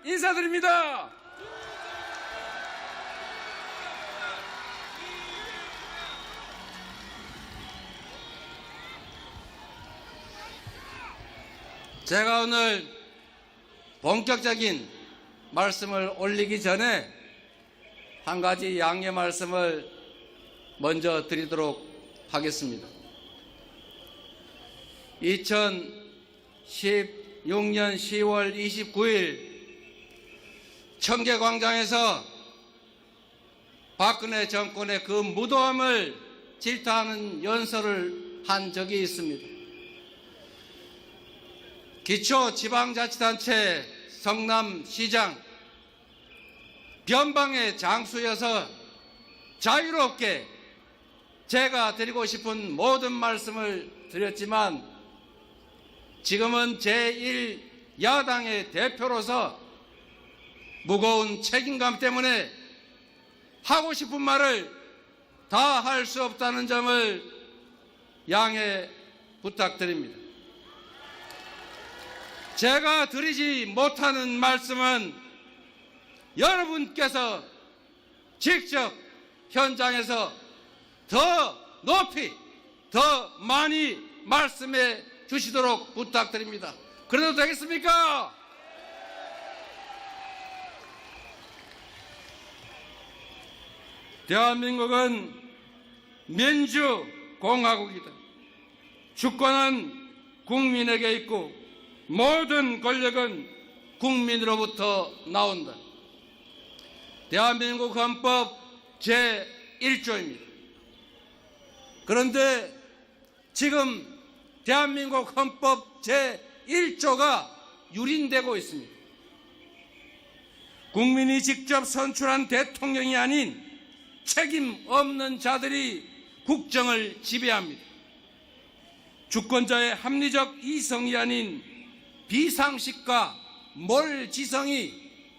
인사드립니다. 제가 오늘 본격적인 말씀을 올리기 전에 한 가지 양해 말씀을 먼저 드리도록 하겠습니다. 2016년 10월 29일 청계광장에서 박근혜 정권의 그 무도함을 질타하는 연설을 한 적이 있습니다. 기초지방자치단체 성남시장 변방의 장수여서 자유롭게 제가 드리고 싶은 모든 말씀을 드렸지만 지금은 제1야당의 대표로서 무거운 책임감 때문에 하고 싶은 말을 다 할 수 없다는 점을 양해 부탁드립니다. 제가 드리지 못하는 말씀은 여러분께서 직접 현장에서 더 높이, 더 많이 말씀해 주시도록 부탁드립니다. 그래도 되겠습니까? 대한민국은 민주공화국이다. 주권은 국민에게 있고 모든 권력은 국민으로부터 나온다. 대한민국 헌법 제1조입니다. 그런데 지금 대한민국 헌법 제1조가 유린되고 있습니다. 국민이 직접 선출한 대통령이 아닌 책임 없는 자들이 국정을 지배합니다. 주권자의 합리적 이성이 아닌 비상식과 몰지성이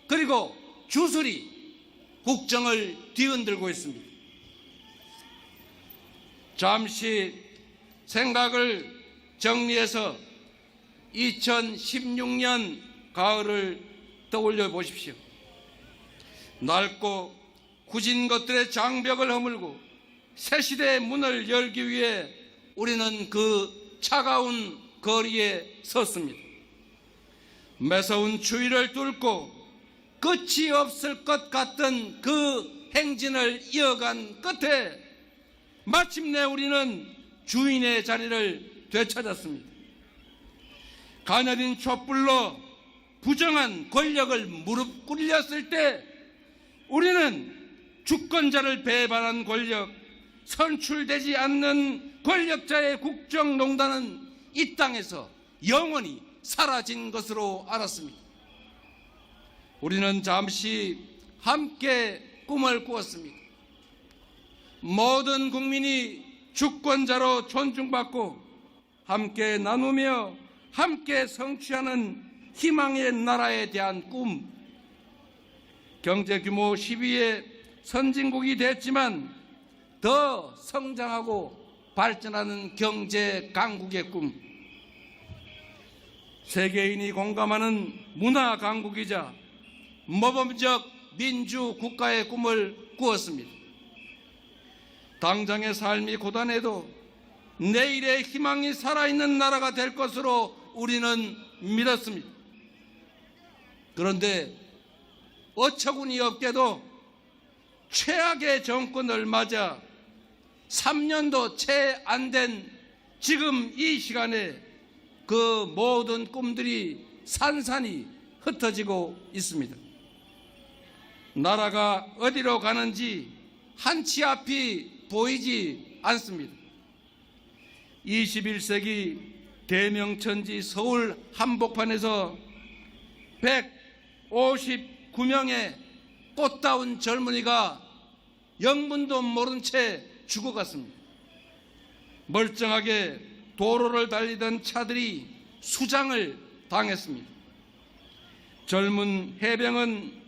그리고 주술이 국정을 뒤흔들고 있습니다. 잠시 생각을 정리해서 2016년 가을을 떠올려 보십시오. 낡고 굳은 것들의 장벽을 허물고 새 시대의 문을 열기 위해 우리는 그 차가운 거리에 섰습니다. 매서운 추위를 뚫고 끝이 없을 것 같던 그 행진을 이어간 끝에 마침내 우리는 주인의 자리를 되찾았습니다. 가녀린 촛불로 부정한 권력을 무릎 꿇렸을 때 우리는 주권자를 배반한 권력, 선출되지 않는 권력자의 국정농단은 이 땅에서 영원히 사라진 것으로 알았습니다. 우리는 잠시 함께 꿈을 꾸었습니다. 모든 국민이 주권자로 존중받고 함께 나누며 함께 성취하는 희망의 나라에 대한 꿈. 경제 규모 10위의 선진국이 됐지만 더 성장하고 발전하는 경제 강국의 꿈. 세계인이 공감하는 문화 강국이자 모범적 민주 국가의 꿈을 꾸었습니다. 당장의 삶이 고단해도 내일의 희망이 살아있는 나라가 될 것으로 우리는 믿었습니다. 그런데 어처구니 없게도 최악의 정권을 맞아 3년도 채 안 된 지금 이 시간에 그 모든 꿈들이 산산이 흩어지고 있습니다. 나라가 어디로 가는지 한치 앞이 보이지 않습니다. 21세기 대명천지 서울 한복판에서 159명의 꽃다운 젊은이가 영문도 모른 채 죽어갔습니다. 멀쩡하게 도로를 달리던 차들이 수장을 당했습니다. 젊은 해병은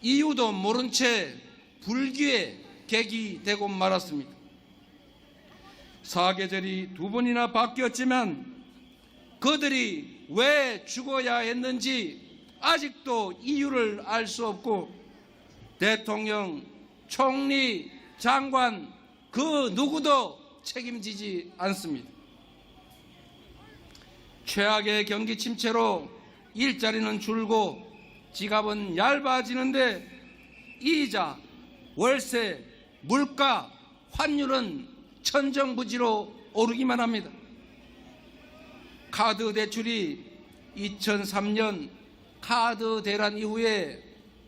이유도 모른 채 불기에 객이 되고 말았습니다. 사계절이 두 번이나 바뀌었지만 그들이 왜 죽어야 했는지 아직도 이유를 알 수 없고 대통령, 총리, 장관 그 누구도 책임지지 않습니다. 최악의 경기 침체로 일자리는 줄고 지갑은 얇아지는데 이자, 월세, 물가, 환율은 천정부지로 오르기만 합니다. 카드 대출이 2003년 카드 대란 이후에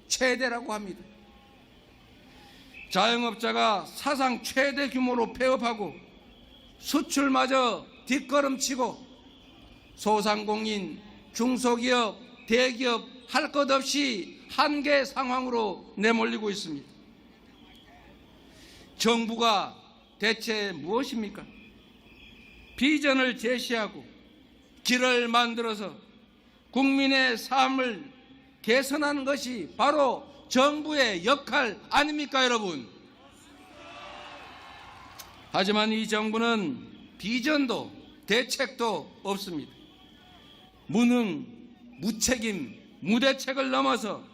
최대라고 합니다. 자영업자가 사상 최대 규모로 폐업하고 수출마저 뒷걸음치고 소상공인, 중소기업, 대기업 할 것 없이 한계 상황으로 내몰리고 있습니다. 정부가 대체 무엇입니까? 비전을 제시하고 길을 만들어서 국민의 삶을 개선하는 것이 바로 정부의 역할 아닙니까, 여러분? 하지만 이 정부는 비전도 대책도 없습니다. 무능, 무책임, 무대책을 넘어서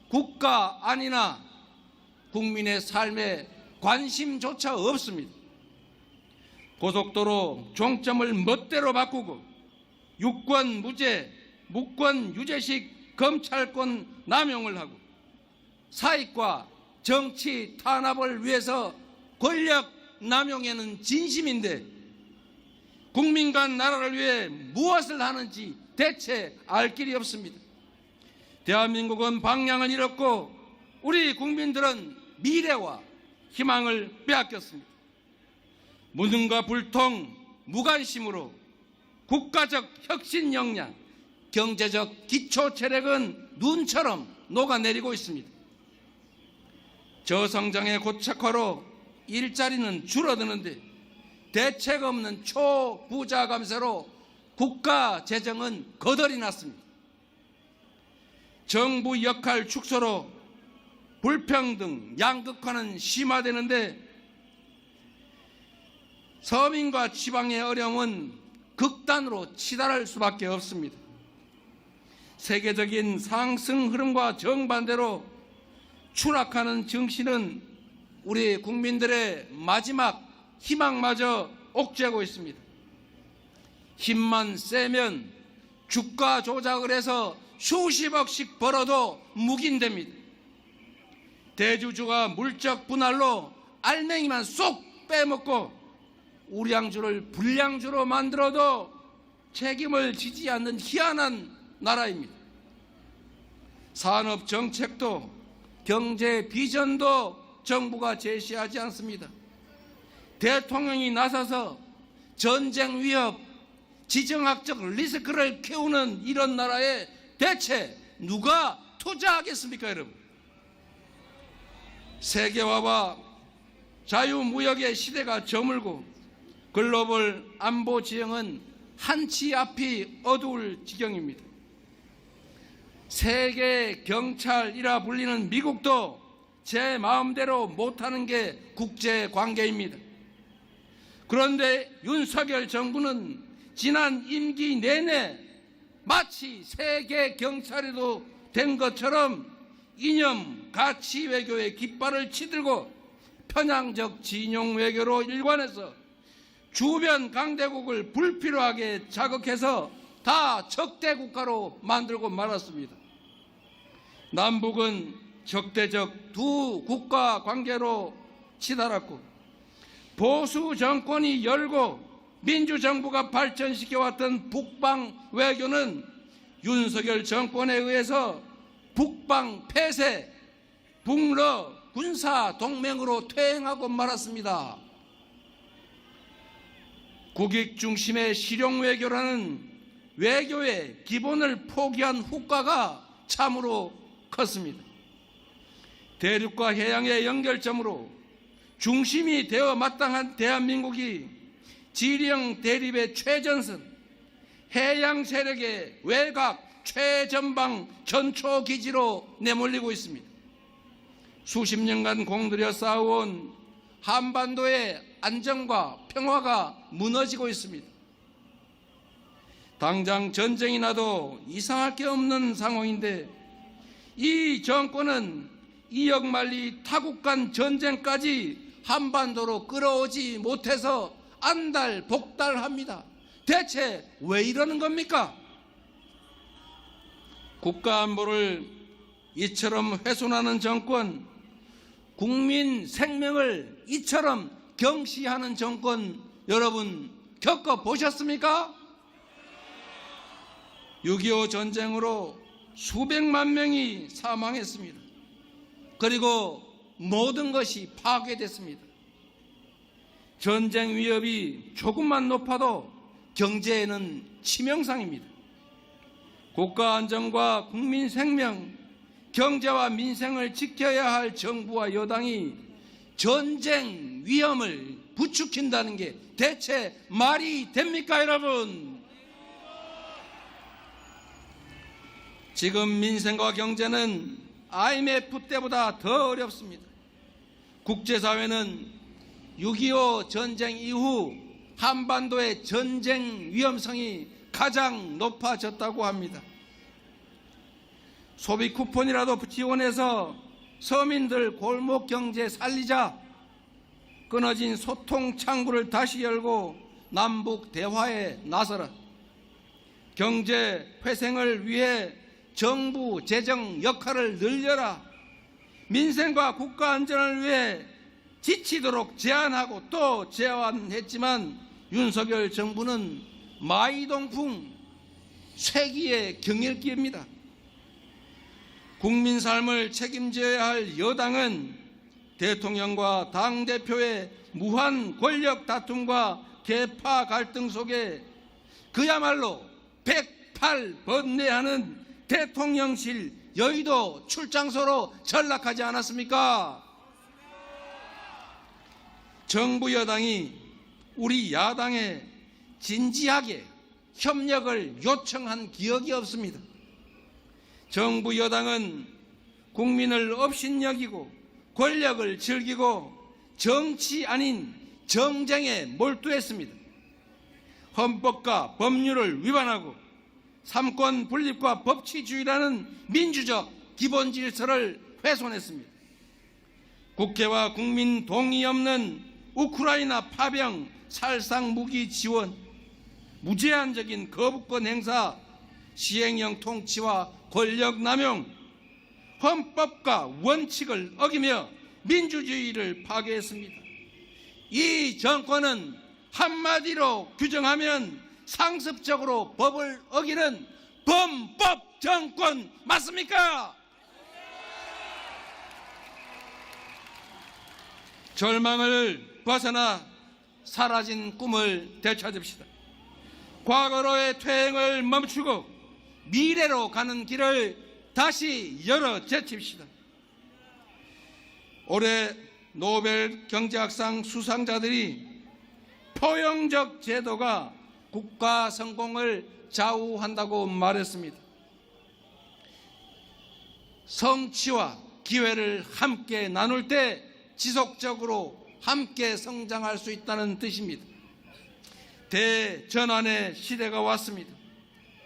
국가 안이나 국민의 삶에 관심조차 없습니다. 고속도로 종점을 멋대로 바꾸고 유권 무죄, 무권 유죄식 검찰권 남용을 하고 사익과 정치 탄압을 위해서 권력 남용에는 진심인데 국민과 나라를 위해 무엇을 하는지 대체 알 길이 없습니다. 대한민국은 방향을 잃었고 우리 국민들은 미래와 희망을 빼앗겼습니다. 무능과 불통, 무관심으로 국가적 혁신 역량, 경제적 기초 체력은 눈처럼 녹아내리고 있습니다. 저성장의 고착화로 일자리는 줄어드는데 대책 없는 초부자 감세로 국가 재정은 거덜이 났습니다. 정부 역할 축소로 불평등, 양극화는 심화되는데 서민과 지방의 어려움은 극단으로 치달을 수밖에 없습니다. 세계적인 상승 흐름과 정반대로 추락하는 정신은 우리 국민들의 마지막 희망마저 옥죄고 있습니다. 힘만 세면 주가 조작을 해서 수십억씩 벌어도 묵인됩니다. 대주주가 물적 분할로 알맹이만 쏙 빼먹고 우량주를 불량주로 만들어도 책임을 지지 않는 희한한 나라입니다. 산업 정책도 경제 비전도 정부가 제시하지 않습니다. 대통령이 나서서 전쟁 위협, 지정학적 리스크를 키우는 이런 나라에 대체 누가 투자하겠습니까, 여러분? 세계화와 자유무역의 시대가 저물고 글로벌 안보 지형은 한치 앞이 어두울 지경입니다. 세계 경찰이라 불리는 미국도 제 마음대로 못하는 게 국제 관계입니다. 그런데 윤석열 정부는 지난 임기 내내 마치 세계 경찰에도 된 것처럼 이념 가치 외교의 깃발을 치들고 편향적 진영 외교로 일관해서 주변 강대국을 불필요하게 자극해서 다 적대 국가로 만들고 말았습니다. 남북은 적대적 두 국가 관계로 치달았고 보수 정권이 열고 민주정부가 발전시켜왔던 북방 외교는 윤석열 정권에 의해서 북방 폐쇄, 북러 군사 동맹으로 퇴행하고 말았습니다. 국익 중심의 실용 외교라는 외교의 기본을 포기한 후과가 참으로 컸습니다. 대륙과 해양의 연결점으로 중심이 되어 마땅한 대한민국이 지령 대립의 최전선, 해양 세력의 외곽 최전방 전초기지로 내몰리고 있습니다. 수십 년간 공들여 쌓아온 한반도의 안정과 평화가 무너지고 있습니다. 당장 전쟁이 나도 이상할 게 없는 상황인데 이 정권은 이역만리 타국 간 전쟁까지 한반도로 끌어오지 못해서 안달복달합니다. 대체 왜 이러는 겁니까? 국가 안보를 이처럼 훼손하는 정권, 국민 생명을 이처럼 경시하는 정권 여러분 겪어보셨습니까? 6.25 전쟁으로 수백만 명이 사망했습니다. 그리고 모든 것이 파괴됐습니다. 전쟁 위협이 조금만 높아도 경제에는 치명상입니다. 국가 안전과 국민 생명, 경제와 민생을 지켜야 할 정부와 여당이 전쟁 위험을 부추긴다는 게 대체 말이 됩니까, 여러분? 지금 민생과 경제는 IMF 때보다 더 어렵습니다. 국제사회는 6.25 전쟁 이후 한반도의 전쟁 위험성이 가장 높아졌다고 합니다. 소비 쿠폰이라도 지원해서 서민들 골목 경제 살리자. 끊어진 소통 창구를 다시 열고 남북 대화에 나서라. 경제 회생을 위해 정부 재정 역할을 늘려라. 민생과 국가 안전을 위해 지치도록 제안하고 또 제안했지만 윤석열 정부는 마이동풍 쇠기의 경일기입니다. 국민 삶을 책임져야 할 여당은 대통령과 당대표의 무한 권력 다툼과 계파 갈등 속에 그야말로 108번뇌하는 대통령실 여의도 출장소로 전락하지 않았습니까? 정부 여당이 우리 야당에 진지하게 협력을 요청한 기억이 없습니다. 정부 여당은 국민을 업신여기고 권력을 즐기고 정치 아닌 정쟁에 몰두했습니다. 헌법과 법률을 위반하고 삼권 분립과 법치주의라는 민주적 기본 질서를 훼손했습니다. 국회와 국민 동의 없는 우크라이나 파병 살상 무기 지원, 무제한적인 거부권 행사, 시행령 통치와 권력 남용, 헌법과 원칙을 어기며 민주주의를 파괴했습니다. 이 정권은 한마디로 규정하면 상습적으로 법을 어기는 범법 정권 맞습니까? 절망을 벗어나 사라진 꿈을 되찾읍시다. 과거로의 퇴행을 멈추고 미래로 가는 길을 다시 열어 제칩시다. 올해 노벨 경제학상 수상자들이 포용적 제도가 국가 성공을 좌우한다고 말했습니다. 성취와 기회를 함께 나눌 때 지속적으로 함께 성장할 수 있다는 뜻입니다. 대전환의 시대가 왔습니다.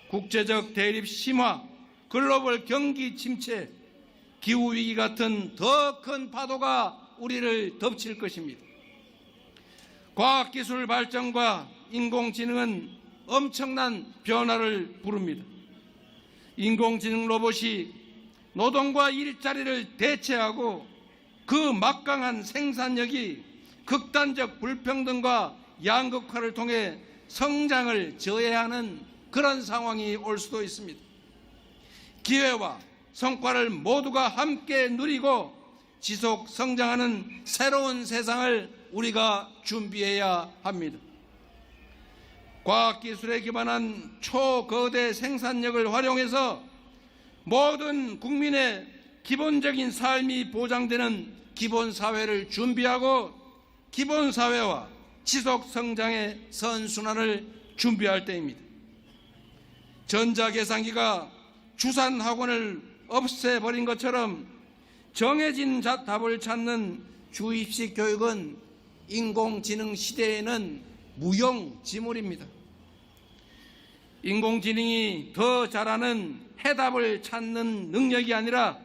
국제적 대립 심화, 글로벌 경기 침체, 기후위기 같은 더 큰 파도가 우리를 덮칠 것입니다. 과학기술 발전과 인공지능은 엄청난 변화를 부릅니다. 인공지능 로봇이 노동과 일자리를 대체하고 그 막강한 생산력이 극단적 불평등과 양극화를 통해 성장을 저해하는 그런 상황이 올 수도 있습니다. 기회와 성과를 모두가 함께 누리고 지속 성장하는 새로운 세상을 우리가 준비해야 합니다. 과학기술에 기반한 초거대 생산력을 활용해서 모든 국민의 기본적인 삶이 보장되는 기본사회를 준비하고 기본사회와 지속성장의 선순환을 준비할 때입니다. 전자계산기가 주산학원을 없애버린 것처럼 정해진 답을 찾는 주입식 교육은 인공지능 시대에는 무용지물입니다. 인공지능이 더 잘하는 해답을 찾는 능력이 아니라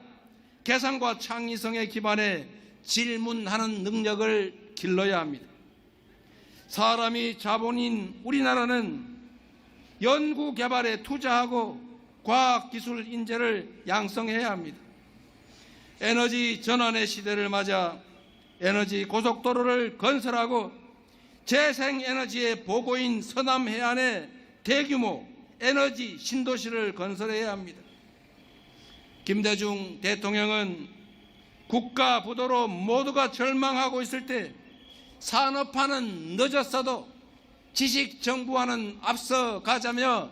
개성과 창의성에 기반해 질문하는 능력을 길러야 합니다. 사람이 자본인 우리나라는 연구개발에 투자하고 과학기술 인재를 양성해야 합니다. 에너지 전환의 시대를 맞아 에너지 고속도로를 건설하고 재생에너지의 보고인 서남 해안에 대규모 에너지 신도시를 건설해야 합니다. 김대중 대통령은 국가 부도로 모두가 절망하고 있을 때 산업화는 늦었어도 지식정부화는 앞서가자며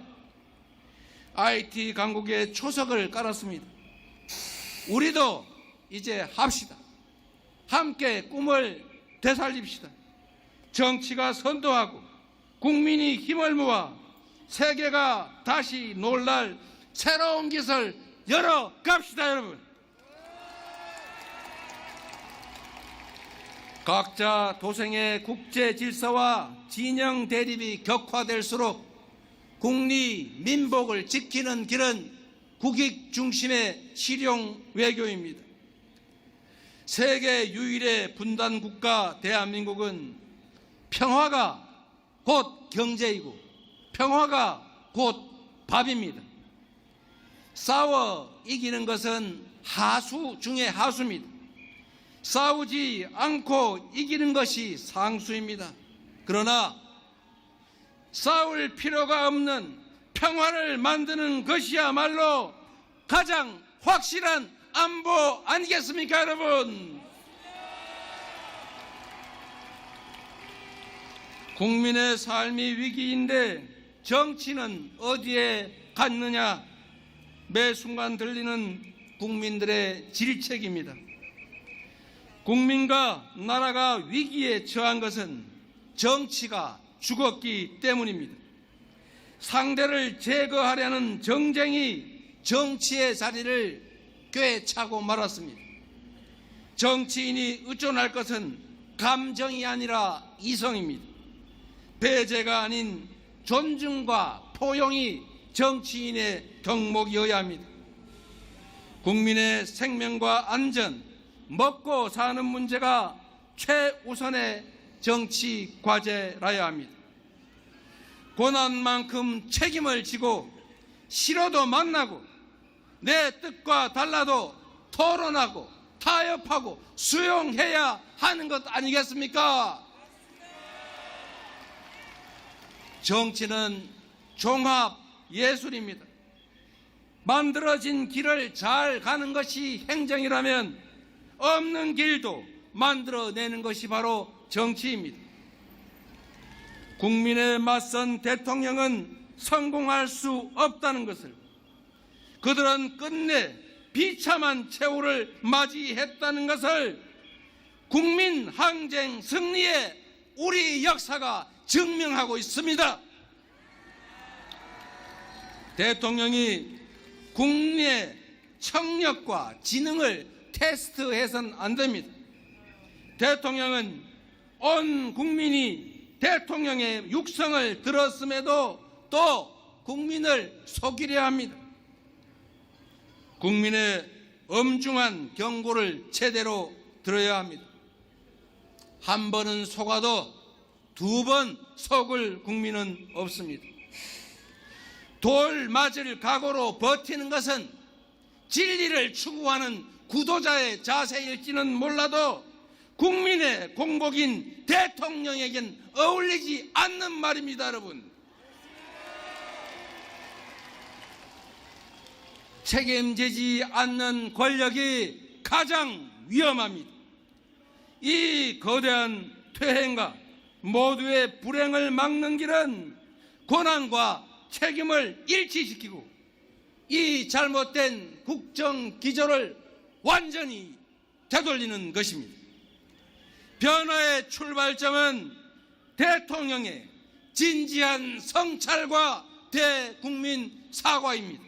IT 강국의 초석을 깔았습니다. 우리도 이제 합시다. 함께 꿈을 되살립시다. 정치가 선도하고 국민이 힘을 모아 세계가 다시 놀랄 새로운 기술 열어갑시다, 여러분. 각자 도생의 국제 질서와 진영 대립이 격화될수록 국리 민복을 지키는 길은 국익 중심의 실용 외교입니다. 세계 유일의 분단 국가 대한민국은 평화가 곧 경제이고 평화가 곧 밥입니다. 싸워 이기는 것은 하수 중의 하수입니다. 싸우지 않고 이기는 것이 상수입니다. 그러나 싸울 필요가 없는 평화를 만드는 것이야말로 가장 확실한 안보 아니겠습니까, 여러분? 국민의 삶이 위기인데 정치는 어디에 갔느냐? 매 순간 들리는 국민들의 질책입니다. 국민과 나라가 위기에 처한 것은 정치가 죽었기 때문입니다. 상대를 제거하려는 정쟁이 정치의 자리를 꿰차고 말았습니다. 정치인이 의존할 것은 감정이 아니라 이성입니다. 배제가 아닌 존중과 포용이 정치인의 덕목이어야 합니다. 국민의 생명과 안전, 먹고 사는 문제가 최우선의 정치 과제라야 합니다. 고난만큼 책임을 지고 싫어도 만나고 내 뜻과 달라도 토론하고 타협하고 수용해야 하는 것 아니겠습니까? 정치는 종합 예술입니다. 만들어진 길을 잘 가는 것이 행정이라면 없는 길도 만들어내는 것이 바로 정치입니다. 국민에 맞선 대통령은 성공할 수 없다는 것을, 그들은 끝내 비참한 최후를 맞이했다는 것을 국민 항쟁 승리의 우리 역사가 증명하고 있습니다. 대통령이 국민의 청력과 지능을 테스트해서는 안 됩니다. 대통령은 온 국민이 대통령의 육성을 들었음에도 또 국민을 속이려 합니다. 국민의 엄중한 경고를 제대로 들어야 합니다. 한 번은 속아도 두 번 속을 국민은 없습니다. 돌 맞을 각오로 버티는 것은 진리를 추구하는 구도자의 자세일지는 몰라도 국민의 공복인 대통령에겐 어울리지 않는 말입니다, 여러분. 책임지지 않는 권력이 가장 위험합니다. 이 거대한 퇴행과 모두의 불행을 막는 길은 권한과 책임을 일치시키고 이 잘못된 국정 기조를 완전히 되돌리는 것입니다. 변화의 출발점은 대통령의 진지한 성찰과 대국민 사과입니다.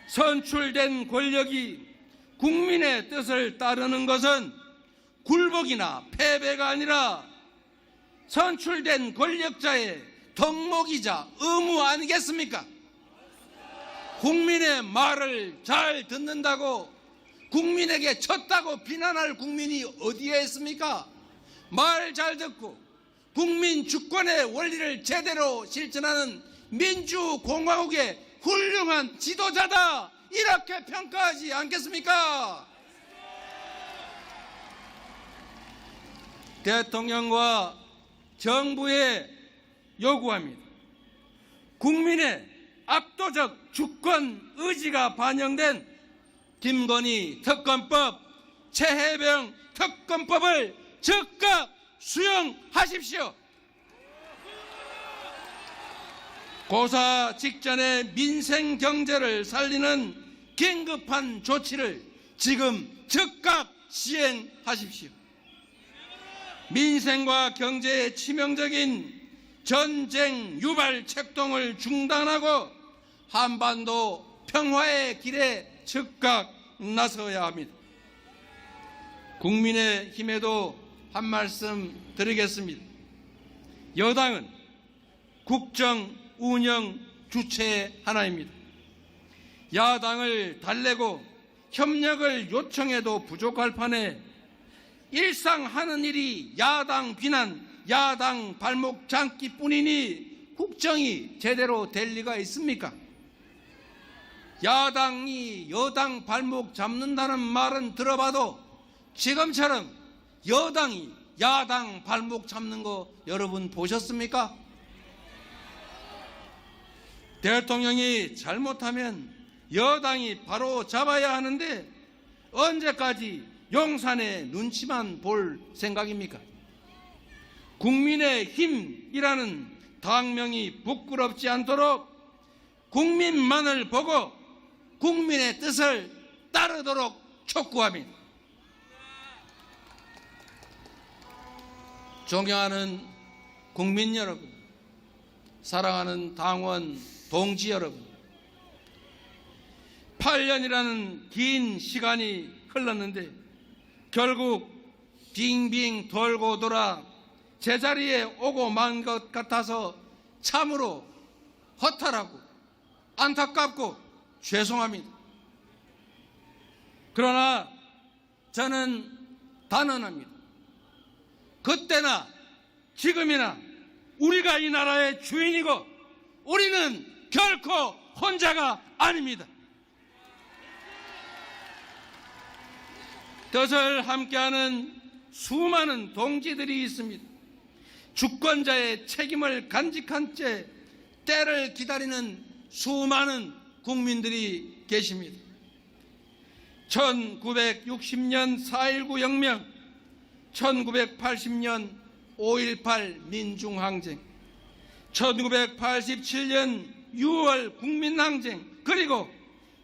선출된 권력이 국민의 뜻을 따르는 것은 굴복이나 패배가 아니라 선출된 권력자의 덕목이자 의무 아니겠습니까? 국민의 말을 잘 듣는다고 국민에게 쳤다고 비난할 국민이 어디에 있습니까? 말 잘 듣고 국민 주권의 원리를 제대로 실천하는 민주공화국의 훌륭한 지도자다, 이렇게 평가하지 않겠습니까? 대통령과 정부에 요구합니다. 국민의 압도적 주권 의지가 반영된 김건희 특검법, 최혜병 특검법을 즉각 수용하십시오. 고사 직전에 민생 경제를 살리는 긴급한 조치를 지금 즉각 시행하십시오. 민생과 경제에 치명적인 전쟁 유발 책동을 중단하고 한반도 평화의 길에 즉각 나서야 합니다. 국민의힘에도 한 말씀 드리겠습니다. 여당은 국정 운영 주체 하나입니다. 야당을 달래고 협력을 요청해도 부족할 판에 일상 하는 일이 야당 비난, 야당 발목 잡기뿐이니 국정이 제대로 될 리가 있습니까? 야당이 여당 발목 잡는다는 말은 들어봐도 지금처럼 여당이 야당 발목 잡는 거 여러분 보셨습니까? 대통령이 잘못하면 여당이 바로 잡아야 하는데 언제까지 용산의 눈치만 볼 생각입니까? 국민의힘이라는 당명이 부끄럽지 않도록 국민만을 보고 국민의 뜻을 따르도록 촉구합니다. 존경하는 국민 여러분, 사랑하는 당원 동지 여러분, 8년이라는 긴 시간이 흘렀는데 결국 빙빙 돌고 돌아 제자리에 오고 만 것 같아서 참으로 허탈하고 안타깝고 죄송합니다. 그러나 저는 단언합니다. 그때나 지금이나 우리가 이 나라의 주인이고 우리는 결코 혼자가 아닙니다. 뜻을 함께하는 수많은 동지들이 있습니다. 주권자의 책임을 간직한 채 때를 기다리는 수많은 국민들이 계십니다. 1960년 4.19 혁명, 1980년 5.18 민중항쟁, 1987년 6월 국민항쟁, 그리고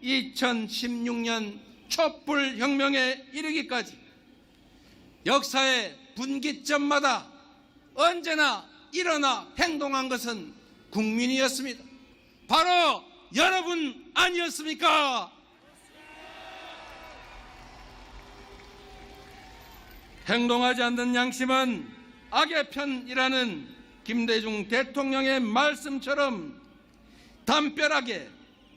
2016년 촛불혁명에 이르기까지 역사의 분기점마다 언제나 일어나 행동한 것은 국민이었습니다. 바로 여러분 아니었습니까? 행동하지 않는 양심은 악의 편이라는 김대중 대통령의 말씀처럼 담벼락에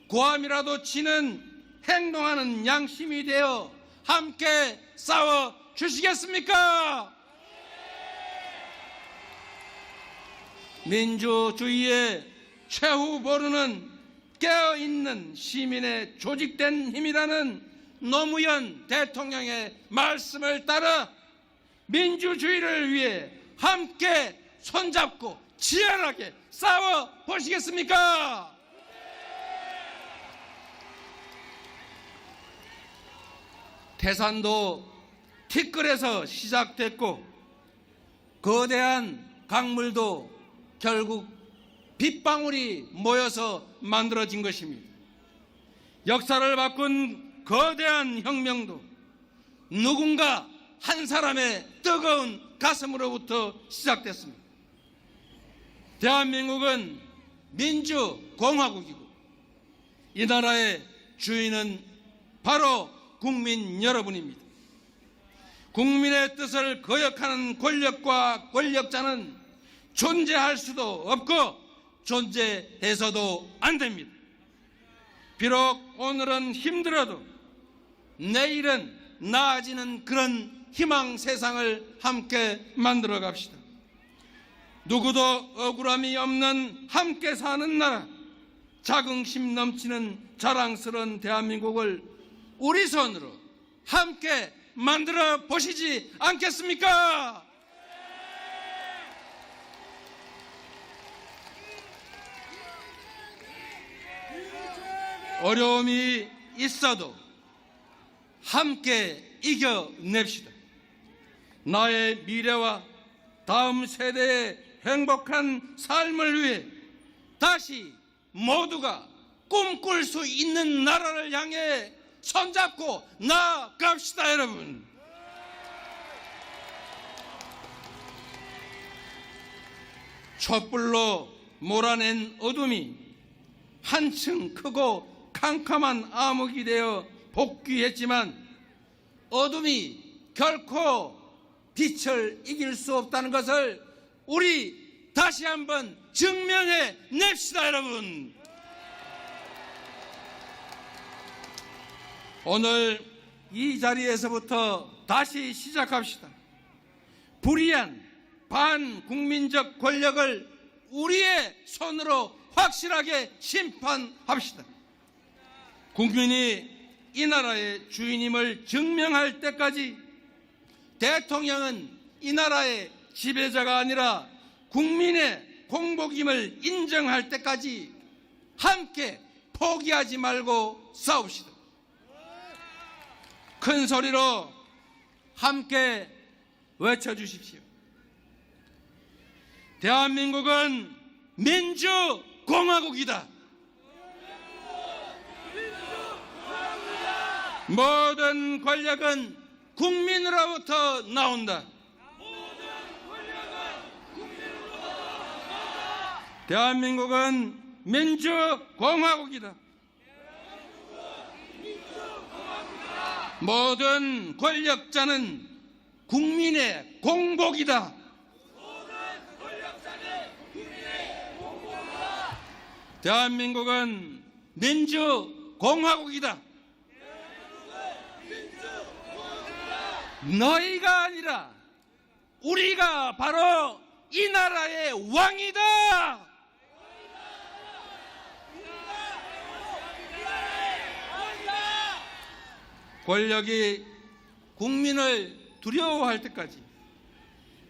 고함이라도 치는 행동하는 양심이 되어 함께 싸워 주시겠습니까? 민주주의의 최후 보루는 깨어있는 시민의 조직된 힘이라는 노무현 대통령의 말씀을 따라 민주주의를 위해 함께 손잡고 치열하게 싸워 보시겠습니까? 태산도 티끌에서 시작됐고 거대한 강물도 결국 빗방울이 모여서 만들어진 것입니다. 역사를 바꾼 거대한 혁명도 누군가 한 사람의 뜨거운 가슴으로부터 시작됐습니다. 대한민국은 민주공화국이고 이 나라의 주인은 바로 국민 여러분입니다. 국민의 뜻을 거역하는 권력과 권력자는 존재할 수도 없고 존재해서도 안 됩니다. 비록 오늘은 힘들어도 내일은 나아지는 그런 희망 세상을 함께 만들어 갑시다. 누구도 억울함이 없는 함께 사는 나라, 자긍심 넘치는 자랑스러운 대한민국을 우리 손으로 함께 만들어 보시지 않겠습니까? 어려움이 있어도 함께 이겨냅시다. 나의 미래와 다음 세대의 행복한 삶을 위해 다시 모두가 꿈꿀 수 있는 나라를 향해 손잡고 나아갑시다, 여러분. 촛불로 몰아낸 어둠이 한층 크고 캄캄한 암흑이 되어 복귀했지만 어둠이 결코 빛을 이길 수 없다는 것을 우리 다시 한번 증명해 냅시다, 여러분. 오늘 이 자리에서부터 다시 시작합시다. 불의한 반국민적 권력을 우리의 손으로 확실하게 심판합시다. 국민이 이 나라의 주인임을 증명할 때까지 대통령은 이 나라의 지배자가 아니라 국민의 공복임을 인정할 때까지 함께 포기하지 말고 싸웁시다. 큰 소리로 함께 외쳐주십시오. 대한민국은 민주공화국이다. 모든 권력은 국민으로부터 나온다. 대한민국은 민주공화국이다. 모든 권력자는 국민의 공복이다. 대한민국은 민주공화국이다. 너희가 아니라 우리가 바로 이 나라의 왕이다. 권력이 국민을 두려워할 때까지,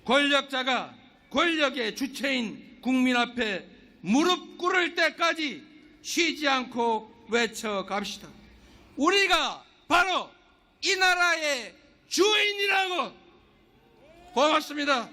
권력자가 권력의 주체인 국민 앞에 무릎 꿇을 때까지 쉬지 않고 외쳐갑시다. 우리가 바로 이 나라의 주인이라고. 고맙습니다.